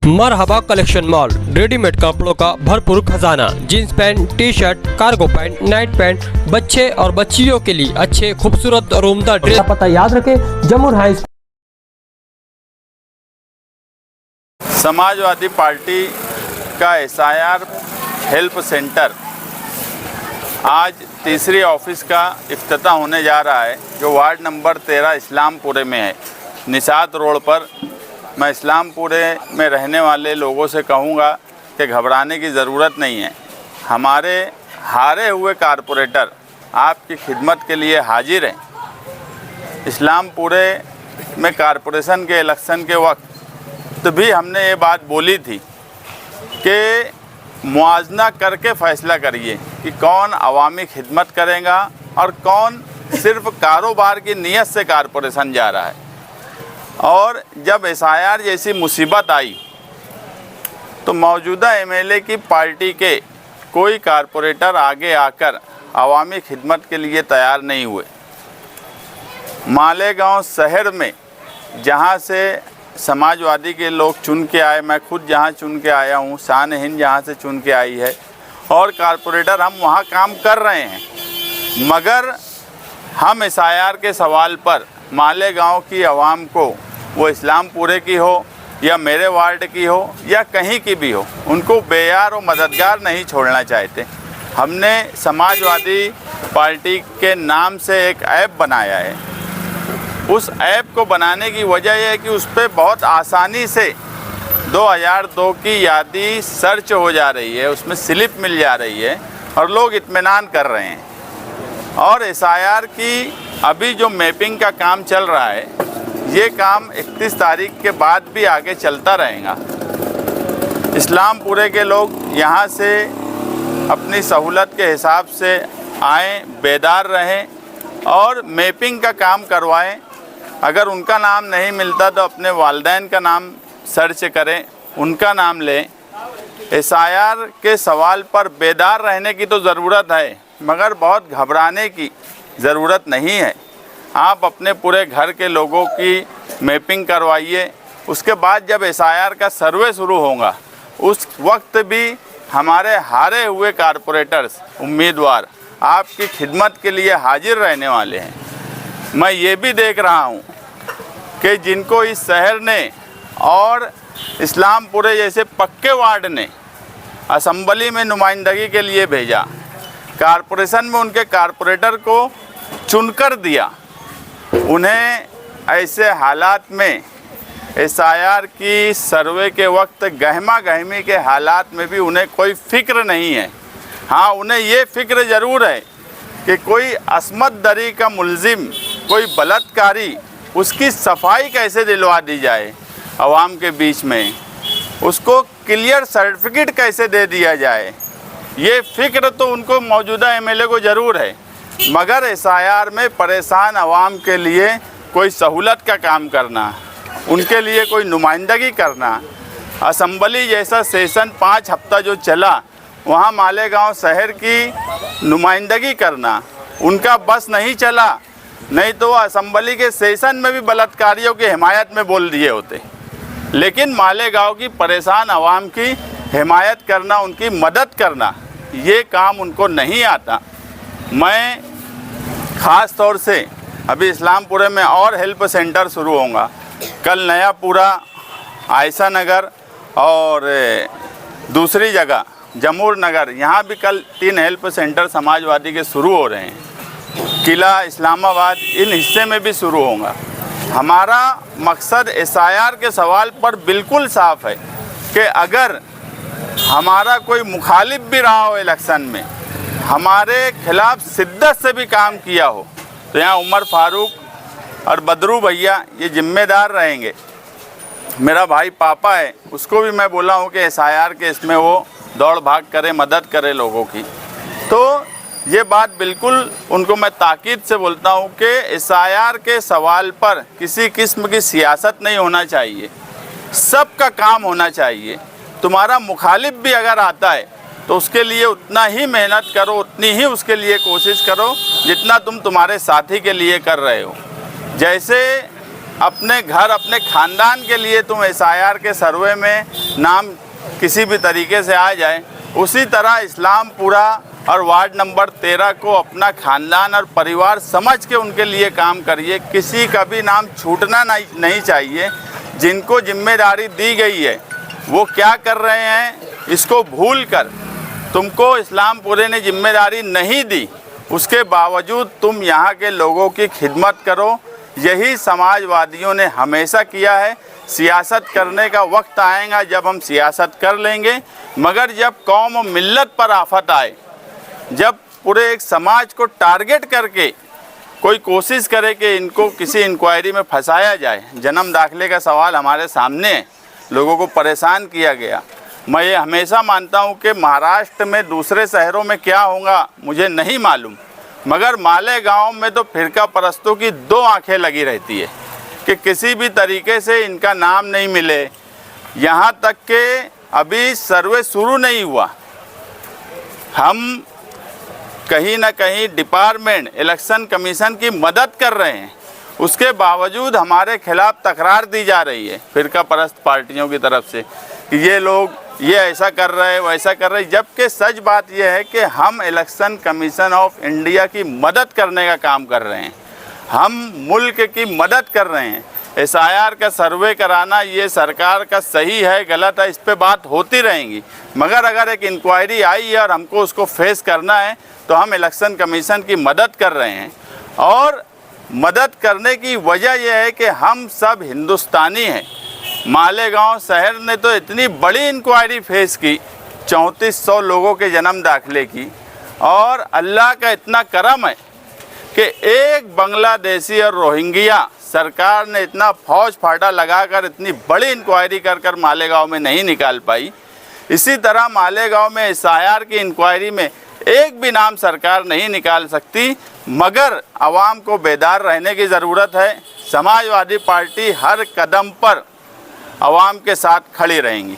मरहबा collection mall, readymade कपड़ों का भरपूर खजाना। Jeans pant, T shirt, cargo pant, night pant, बच्चे और बच्चियों के लिए अच्छे खूबसूरत और उम्दा ड्रेस। पता याद रखें, जमुर हाई स्कूल। समाजवादी पार्टी का SIR हेल्प सेंटर आज तीसरी ऑफिस का इफ्तिताह होने जा रहा है, जो वार्ड नंबर 13 इस्लामपुरे में है, निशात रोड पर। मैं इस्लामपुरे में रहने वाले लोगों से कहूँगा कि घबराने की ज़रूरत नहीं है। हमारे हारे हुए कारपोरेटर आपकी खिदमत के लिए हाजिर हैं। इस्लामपुरे में कारपोरेशन के इलेक्शन के वक्त भी हमने ये बात बोली थी कि मुआवजा करके फ़ैसला करिए कि कौन अवामी खिदमत करेगा और कौन सिर्फ कारोबार की नीयत से कारपोरेशन जा रहा है। और जब SIR जैसी मुसीबत आई तो मौजूदा MLA की पार्टी के कोई कारपोरेटर आगे आकर अवामी खिदमत के लिए तैयार नहीं हुए। मालेगांव शहर में जहां से समाजवादी के लोग चुन के आए, मैं खुद जहां चुन के आया हूं, शान हिंद जहां से चुन के आई है, और कारपोरेटर हम वहां काम कर रहे हैं, मगर हम SIR के सवाल पर मालेगांव की आवाम को, वो इस्लामपुरे की हो या मेरे वार्ड की हो या कहीं की भी हो, उनको बेयार और मददगार नहीं छोड़ना चाहते। हमने समाजवादी पार्टी के नाम से एक ऐप बनाया है। उस ऐप को बनाने की वजह यह है कि उस पर बहुत आसानी से 2002 की यादी सर्च हो जा रही है, उसमें स्लिप मिल जा रही है और लोग इत्मीनान कर रहे हैं। और SIR की अभी जो मैपिंग का काम चल रहा है, ये काम 31 तारीख के बाद भी आगे चलता रहेगा। इस्लामपुरे के लोग यहाँ से अपनी सहूलत के हिसाब से आएँ, बेदार रहें और मैपिंग का काम करवाएं। अगर उनका नाम नहीं मिलता तो अपने वालिदैन का नाम सर्च करें, उनका नाम लें। SIR के सवाल पर बेदार रहने की तो ज़रूरत है, मगर बहुत घबराने की ज़रूरत नहीं है। आप अपने पूरे घर के लोगों की मैपिंग करवाइए। उसके बाद जब SIR का सर्वे शुरू होगा, उस वक्त भी हमारे हारे हुए कारपोरेटर्स, उम्मीदवार आपकी खिदमत के लिए हाजिर रहने वाले हैं। मैं ये भी देख रहा हूँ कि जिनको इस शहर ने और इस्लामपुरे जैसे पक्के वार्ड ने असेंबली में नुमाइंदगी के लिए भेजा, कारपोरेशन में उनके कारपोरेटर को चुनकर दिया, उन्हें ऐसे हालात में SIR की सर्वे के वक्त गहमा गहमी के हालात में भी उन्हें कोई फ़िक्र नहीं है। हाँ, उन्हें ये फ़िक्र ज़रूर है कि कोई अस्मत दरी का मुलजिम, कोई बलात्कारी, उसकी सफाई कैसे दिलवा दी जाए आवाम के बीच में, उसको क्लियर सर्टिफिकेट कैसे दे दिया जाए। ये फ़िक्र तो उनको मौजूदा MLA को ज़रूर है, मगर SIR में परेशान आवाम के लिए कोई सहूलत का काम करना, उनके लिए कोई नुमाइंदगी करना, असेंबली जैसा सेशन 5 हफ्ता जो चला, वहाँ मालेगांव शहर की नुमाइंदगी करना उनका बस नहीं चला। नहीं तो असेंबली के सेशन में भी बलात्कारियों की हिमायत में बोल दिए होते। लेकिन मालेगांव की परेशान आवाम की हिमायत करना, उनकी मदद करना, ये काम उनको नहीं आता। मैं ख़ास तौर से अभी इस्लामपुरे में और हेल्प सेंटर शुरू होगा। कल नयापुरा, आयशा नगर और दूसरी जगह जमूर नगर, यहाँ भी कल 3 हेल्प सेंटर समाजवादी के शुरू हो रहे हैं। किला, इस्लामाबाद, इन हिस्से में भी शुरू होगा। हमारा मकसद SIR के सवाल पर बिल्कुल साफ़ है कि अगर हमारा कोई मुखालिफ भी रहा हो इलेक्शन में, हमारे खिलाफ शिद्दत से भी काम किया हो, तो यहाँ उमर फारूक और बदरू भैया ये जिम्मेदार रहेंगे। मेरा भाई पापा है, उसको भी मैं बोला हूँ कि SIR के इसमें वो दौड़ भाग करे, मदद करे लोगों की। तो ये बात बिल्कुल उनको मैं ताकीद से बोलता हूँ कि SIR के सवाल पर किसी किस्म की सियासत नहीं होना चाहिए, सबका काम होना चाहिए। तुम्हारा मुखालिफ भी अगर आता है तो उसके लिए उतना ही मेहनत करो, उतनी ही उसके लिए कोशिश करो जितना तुम तुम्हारे साथी के लिए कर रहे हो। जैसे अपने घर अपने ख़ानदान के लिए तुम SIR के सर्वे में नाम किसी भी तरीके से आ जाए, उसी तरह इस्लामपुरा और वार्ड नंबर 13 को अपना ख़ानदान और परिवार समझ के उनके लिए काम करिए। किसी का भी नाम छूटना नहीं चाहिए। जिनको जिम्मेदारी दी गई है वो क्या कर रहे हैं, इसको भूल कर तुमको इस्लामपुरे ने जिम्मेदारी नहीं दी, उसके बावजूद तुम यहाँ के लोगों की खिदमत करो। यही समाजवादियों ने हमेशा किया है। सियासत करने का वक्त आएगा जब हम सियासत कर लेंगे, मगर जब कौम और मिल्लत पर आफत आए, जब पूरे एक समाज को टारगेट करके कोई कोशिश करे कि इनको किसी इंक्वायरी में फंसाया जाए, जन्म दाखिले का सवाल हमारे सामने है, लोगों को परेशान किया गया। मैं ये हमेशा मानता हूँ कि महाराष्ट्र में दूसरे शहरों में क्या होगा मुझे नहीं मालूम, मगर मालेगांव में तो फिरका परस्तों की दो आंखें लगी रहती है कि किसी भी तरीके से इनका नाम नहीं मिले। यहाँ तक कि अभी सर्वे शुरू नहीं हुआ, हम कहीं ना कहीं डिपार्टमेंट इलेक्शन कमीशन की मदद कर रहे हैं, उसके बावजूद हमारे खिलाफ तकरार दी जा रही है फिरका परस्त पार्टियों की तरफ से कि ये लोग ये ऐसा कर रहे हैं वैसा कर रहे हैं, जबकि सच बात यह है कि हम इलेक्शन कमीशन ऑफ इंडिया की मदद करने का काम कर रहे हैं, हम मुल्क की मदद कर रहे हैं। SIR का सर्वे कराना ये सरकार का सही है गलत है, इस पे बात होती रहेंगी, मगर अगर एक इंक्वायरी आई है और हमको उसको फेस करना है तो हम इलेक्शन कमीशन की मदद कर रहे हैं। और मदद करने की वजह यह है कि हम सब हिंदुस्तानी हैं। मालेगांव शहर ने तो इतनी बड़ी इंक्वायरी फेस की, 3400 लोगों के जन्म दाखिले की, और अल्लाह का इतना करम है कि एक बांग्लादेशी और रोहिंग्या सरकार ने इतना फौज फाटा लगाकर इतनी बड़ी इंक्वायरी कर मालेगांव में नहीं निकाल पाई। इसी तरह मालेगांव में SIR की इंक्वायरी में एक भी नाम सरकार नहीं निकाल सकती, मगर आवाम को बेदार रहने की ज़रूरत है। समाजवादी पार्टी हर कदम पर आवाम के साथ खड़ी रहेंगी।